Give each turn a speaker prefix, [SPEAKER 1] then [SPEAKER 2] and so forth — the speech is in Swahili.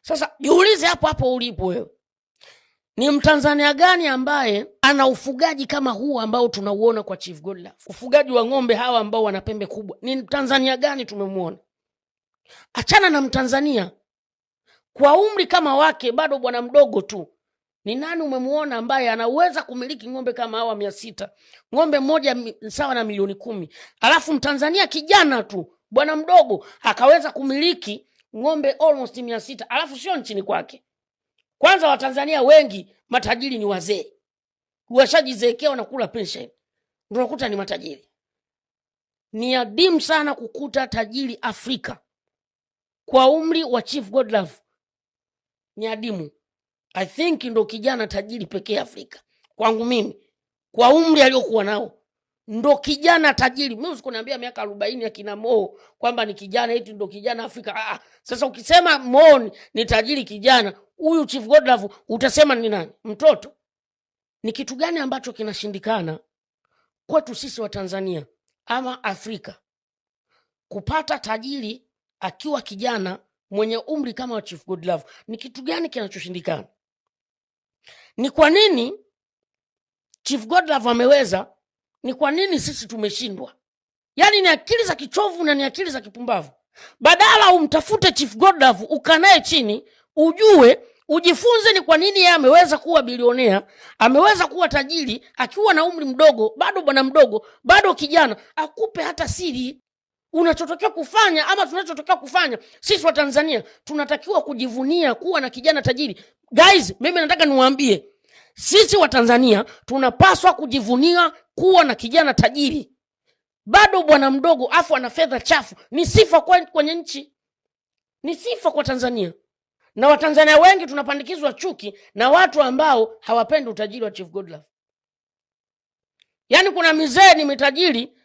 [SPEAKER 1] Sasa jiulize hapo hapo ulipo wewe. Ni Mtanzania gani ambaye ana ufugaji kama huu ambao tunauona kwa Chief Godlove? Ufugaji wa ng'ombe hawa ambao wana pembe kubwa. Ni Mtanzania gani tumemuona? Achana na Mtanzania. Kwa umri kama wake bado bwana mdogo tu. Ni nani umemuona ambaye anaweza kumiliki ng'ombe kama hawa 600? Ng'ombe mmoja sawa na milioni 10. Alafu Mtanzania kijana tu, bwana mdogo, akaweza kumiliki ng'ombe almost 600. Alafu sio nchini kwake. Kwanza Watanzania wengi matajiri ni wazee. Washajizeekea na kula pension. Ndio unakuta ni matajiri. Ni adimu sana kukuta tajiri Afrika kwa umri wa Chief Godlove. Ni adimu. I think ndo kijana tajiri pekee Afrika. Kwangu mimi, kwa umri aliokuwa nao, ndo kijana tajiri. Mimi usikuniambia miaka 40 ya kina Mo kwamba ni kijana eti ndo kijana Afrika. Sasa ukisema Mo ni tajiri kijana, huyu Chief Godlove utasema ni nani? Mtoto. Ni kitu gani ambacho kinashindikana kwetu sisi wa Tanzania ama Afrika kupata tajiri akiwa kijana mwenye umri kama wa Chief Godlove? Ni kitu gani kinachoshindikana? Ni kwa nini Chief Godlove ameweza? Ni kwa nini sisi tumeshindwa? Yaani ni akili za kichovu na ni akili za kipumbavu. Badala umtafute Chief Godlove ukanae chini, ujue, ujifunze ni kwa nini yeye ameweza kuwa bilionea, ameweza kuwa tajiri akiwa na umri mdogo, bado bwana mdogo, bado kijana, akupe hata siri. Unachotokea kufanya ama tunachotokea kufanya sisi wa Tanzania, tunatakiwa kujivunia kuwa na kijana tajiri. Guys, mimi nataka niwaambie, sisi wa Tanzania tunapaswa kujivunia kuwa na kijana tajiri. Bado bwana mdogo afu ana fedha chafu. Ni sifa kwenye nchi. Ni sifa kwa Tanzania. Na Watanzania wengi tunapandikizwa chuki na watu ambao hawapendi utajiri wa Chief Godlove. Yaani kuna mizee ni mitajiri